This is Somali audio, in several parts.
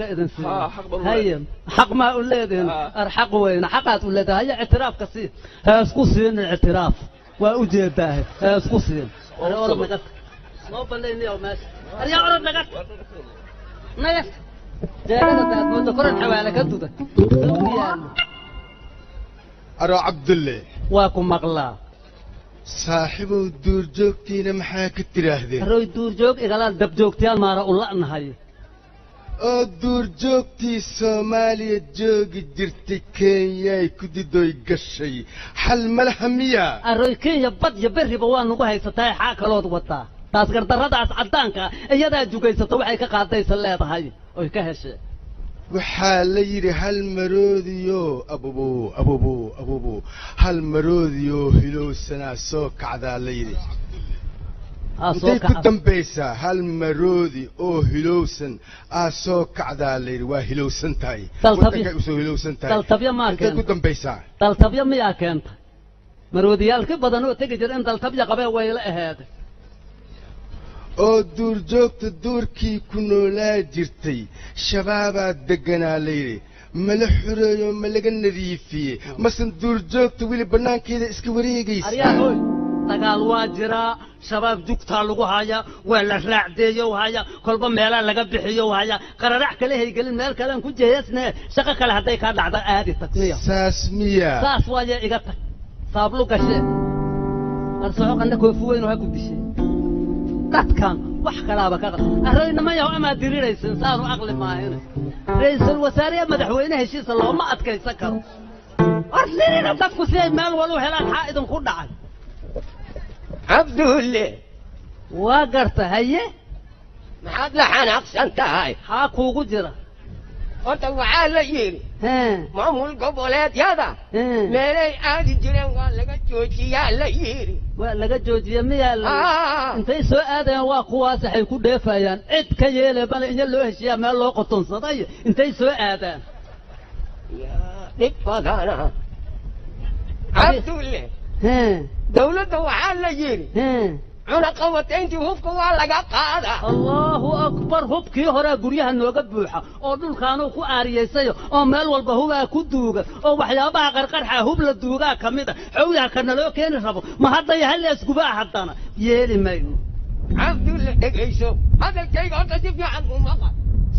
اعترافك إذن سيدي هيا حق ما أولادهن أرحق وين حقات أولادها هيا اعتراف كثير اسقصين الاعتراف وأجيبه اسقصين أنا أورد لقت ما بليني يوم ماشي أنا أورد لقت نايف جاءنا مذكر الحوالة كدودة أرى عبد الله واكم مغلا صاحب الدور جوكتينا محاك التراهدين روي الدور جوك إغلال دب جوكتيان ما رأوا الله نهاية الدور جوكتي سوماليا جوك جرتي كينيا كدي دوي قشي حل ملحمية الروي كينيا بد يبري بوان نقوهي ستاي حاكلود وطا تاسكر درداس عدانكا إيادا جوكي ستوحي كقاطي سليط هاي وي كهشي وحاليري هالمروديو أبوبو هالمروديو هلو سنة سوك عدا ليري انتي كدن بيسا هالمرودي او هلوسن سوك عدا ليري وهلوسن تاي تلتبيا ما كنت انتي كدن بيسا تلتبيا ميا كنت مروديالك بدنو تجر ان تلتبيا قبل ويلا هذا oo duurjoogta duurkii ku noolaa jirtay shabaabaa deganaa layidhi mala xureeyo ma laga nadiifiyey masan duurjoogta weli bannaankeeda iska wareegaysa aryahoy dagaal waa jiraa shabaab jugtaa lagu haya waa la raacdeeyo haya kolba meelaa laga bixiyo haya qararax kale haygelin meel kalean ku jeeyasne shaqo kale hadday kaa dhacdo aadi tagniya saas miya saas waaye iga tag saablu gashe arsoco qanna koofi weyn oo ha ku dishay dadkan wax kalaaba ka arayna ma yaho ama diriraysan saanu aqli maahina ra'iisul wasaariya madaxweynaha heshiisa looma adkaysan karo arsiina dadku si ay meel wal u helaan xaa'idan ku dhacay cabdulle waa garta haye maxaad la xanaaqsan tahay haa kuugu jira horta waxaa la yidhi maamul goboleedyada meelay aadi jireen waa laga joojiyaa la yidhi waa laga joojiya miyaa intay soo aadayaan waa kuwaas waxay ku dheefayaan cid ka yeele bal in loo heshiyaa meel loo qotonsaday intay soo aadaan dhib badana cabdulle dawladda waxaa la yidhi cunaqabatayntii hubka waa laga qaadaa allahu akbar hubkii horaa guryaha nooga buuxa oo dhulkaanuu ku aariyaysayo oo meel walba hubaa ku duuga oo waxyaabaha qarqarxa hub la duugaa ka mid a xowyaha kana loo keeni rabo ma haddaya haleesgubaa haddana yeeli mayno cabdulle dhegayso hadalkayga horta si fiican umaqa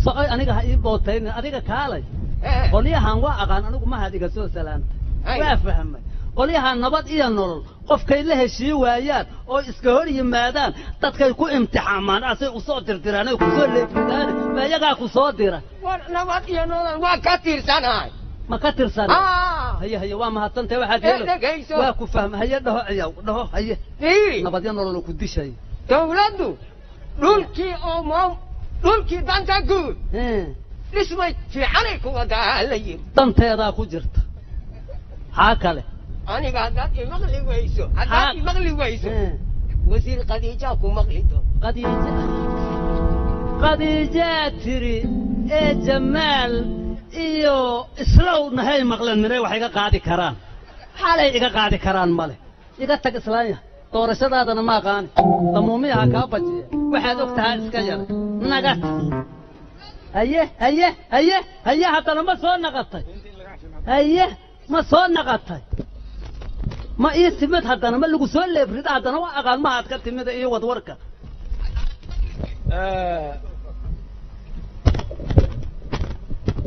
socoy aniga ha ii bootaynin adiga kaalay qolyahan waa aqaan anigu mahad iga soo salaanta waa fahmay qolyaha nabad iyo nolol qofkay la heshii waayaan oo iska hor yimaadaan dadkay ku imtixaamaan asay u soo dirdiraan ay ku soo leefidaan ma iyagaa ku soo dira war nabad iyo nolol waa ka tirsanahay ma ka tirsanahay haye waa mahadsantahay waxaad yeelo waa ku fahmay haye dhaho ciyaw dhaho haye nabad iyo nolol ku dishay dawladdu dhulkii danta guud dhismay fiicanay ku wadaa la yidhi danteedaa ku jirta haa kale aniga haddaad imaqli weyso wasiir khadiijaa ku maqli doon khadiijaa tiri ee jamaal iyo islow nahay maqlan minay wax iga qaadi karaan xaalay iga qaadi karaan male iga tag islaanya doorashadaadana ma aqaani damuumiyaha kaa bajiya waxaad og tahaa iska yara nagad haye haddana ma soo naqatay haye ma soo naqatay ما يستمد حتى أنا ما اللي قصول لي بريد حتى أنا وأقال ما هتكلم تمد إيه ودورك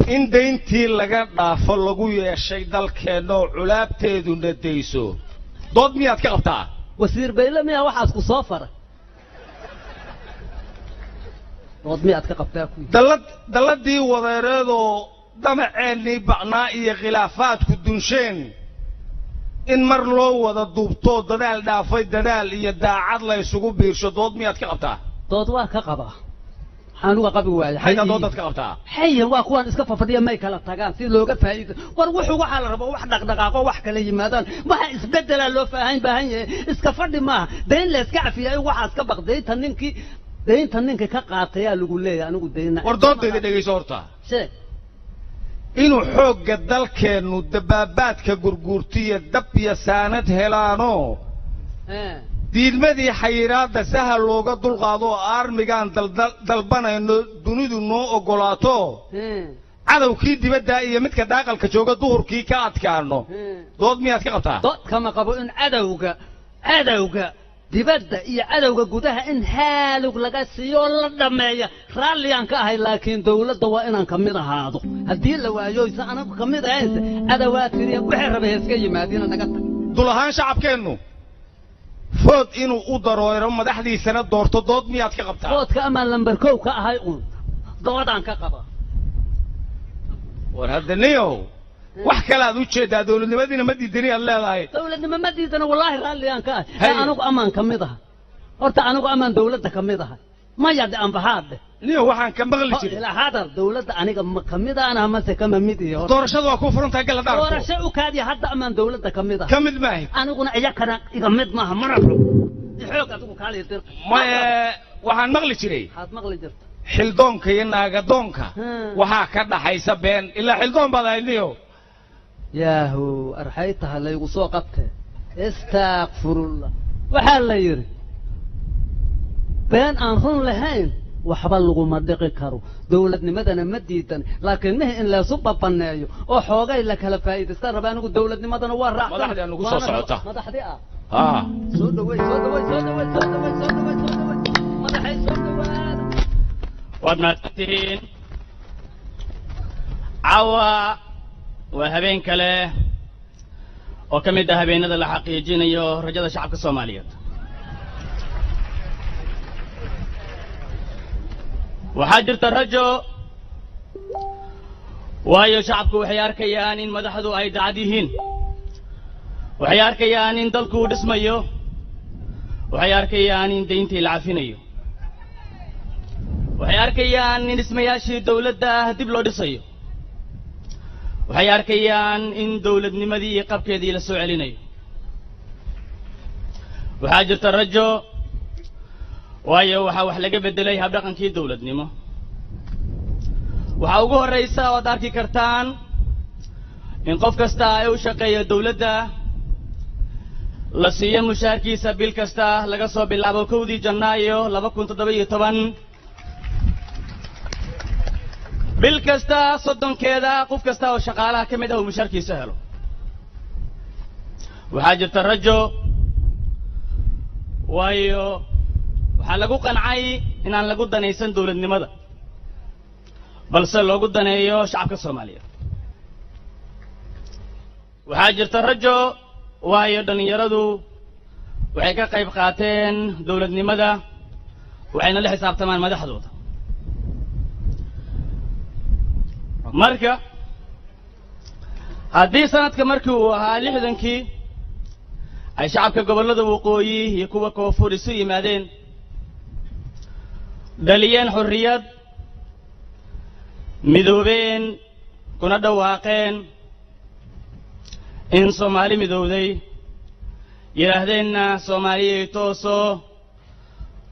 إن دينتي لقى فلقوا يا شيء ذلك نوع علاب تيدو نديسو ضد ميات كابتا وسير بيلا ميا واحد كصافر ضد ميات كابتا دلت دي وضيرادو دمعيني بعنائي خلافات كدونشين إن مر لو وذا دوبتو دلال دافي دلال يداعد لا يسوق بيرشو ضد ميات كابتا ضد وكقبا حانوا قبل واحد حيدا ضدك كابتا حي واخوان اسكف فديا ما يكلا تاغان سي لوغا فايد وروحو waxa la rabo wax dhaqdhaqaaqo wax kala yimaadaan waxa isbedela loo baahan yahay iska fadhi ma deyn la iska afiyay waxa iska baqday deynta ninkii ka qaatay lagu leeyahay anigu deyna war doonteeda dhageyso horta sheeg inuu xoogga dalkeenu dabaabaadka gurguurtiya dab iyo saanad helaano diidmadii xayiraadda sahal looga dulqaado armigaan dalbanayno dunidu noo ogolaato cadowkii dibadda iyo midka daaqalka jooga duhurkii ka adkaano dood miyaad ka qabtaa dood kama qabo in cadowga dibadda iyo cadowga gudaha in haalug laga siiyo la dhameeyo raalliyaan ka ahay laakiin dawladda waa inaan ka mid ahaado haddii la waayo isa anagu ka mid ahayse cadowaa tiriya wixii rabay iska yimaadiina naga tag dul ahaan shacabkeennu food inuu u daroero madaxdiisana doorto dood miyaad ka qabtaa foodka amaan lambar kow ka ahay uun doodaan ka qaba war hadda niyow wax kale aad u jeedaa dawladnimadiina ma diidani aad leedahay dawladnimo ma diidana wallaahi raalliyaan ka ahay anigu amaan ka mid aha horta anigu amaan dawladda ka mid ahay maya de anbahaadde niyow waxaan ka maqli jiray ilaa hadar dawladda aniga ma ka mid ahana mase kama mid iyo doorashadu waa ku furantahay gala dhaarto doorasho u kaadiya hadda amaan dawladda ka mid ah ka mid maahay aniguna iyakana iga mid maaha mana rabo xoog adigu kaaliya dir waxaan maqli jiray waxaad maqli jirta xildoonka iyo naagadoonka waxaa ka dhaxaysa been ilaa xildoon baad ahayd niyow yaahu arxaytaha laygu soo qabtee istaakfirullah waxaa la yidhi been aan run lahayn waxba laguma dhiqi karo dawladnimadana ma diidan laakiin mihi in laysu babaneeyo oo xoogay la kala faa'iidaystaan raba anigu dawladnimadana waa raacsan madaxdii nagu soo socota madaxdii soo dhaweey madaxay soo dhawaada waad mahadsantihiin cawa waa habeen kale oo ka mid ah habeenada la xaqiijinayo rajada shacabka Soomaaliyeed waxaa jirta rajo waayo shacabku waxay arkayaan in madaxdu ay dacad yihiin waxay arkayaan in dalku uu dhismayo waxay arkayaan in deyntii la cafinayo waxay arkayaan in dhismayaashii dawladda dib loo dhisayo waxay arkayaan in dawladnimadii iyo qabkeedii la soo celinayo waxaa jirta rajo waayo waxaa wax laga bedelay habdhaqankii dawladnimo waxaa ugu horraysa oo aad arki kartaan in qof kasta ay u shaqeeyo dawladda la siiyo mushaarkiisa bil kasta laga soo bilaabo 1 Janaayo 2017 bil kasta 30keeda qof kasta oo shaqaalaha ka mid ah uu mushaarkiisa helo waxaa jirta rajo waayo waxaa lagu qancay inaan lagu danaysan dawladnimada balse loogu daneeyo shacabka Soomaaliyeed waxaa jirta rajo waayo dhalinyaradu waxay ka qayb qaateen dawladnimada waxayna la xisaabtamaan madaxdooda marka haddii sanadka markii uu ahaa 60kii ay shacabka gobollada waqooyi iyo kuwa koonfur isu yimaadeen dhaliyeen xorriyad midoobeen kuna dhawaaqeen in Soomaali midowday yiraahdeenna Soomaaliyay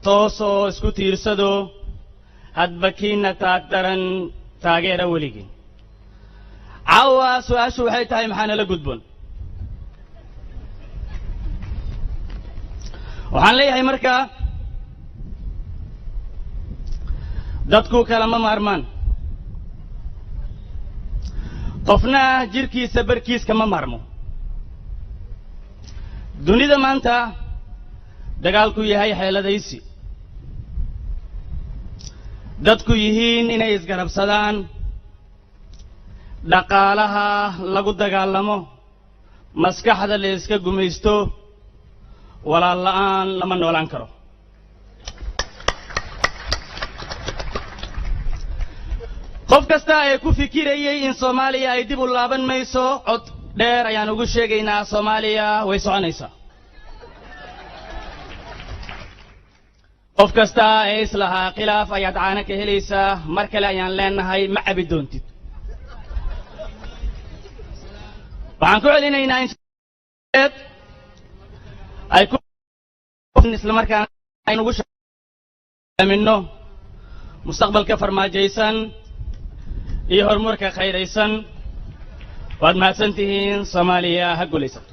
toosoo isku tiirsado hadba kiina taagdaran taageera weligii caawa su'aashu waxay tahay maxaa nala gudboon waxaan leeyahay marka dadku kala ma maarmaan qofna jirkiisa barkiiska ma maarmo dunida maanta dagaalku yahay xeeladaysi dadku yihiin inay isgarabsadaan dhaqaalaha lagu dagaalamo maskaxda la iska gumaysto walaal la'aan lama noolaan karo qof kasta ay ku fikirayay in Soomaaliya ay dib u laaban mayso cod dheer ayaan ugu sheegaynaa Soomaaliya way soconaysaa qof kasta ay islaha khilaaf ayaad caana ka helaysaa mar kale ayaan leenahay ma cabi doontid waxaan ku celinaynaa in ay ku isla markaan ay ugu sheegno mustaqbalka farmaajaysan iyo horumarka khayraysan waad mahadsantihiin Soomaaliya ha guulaysato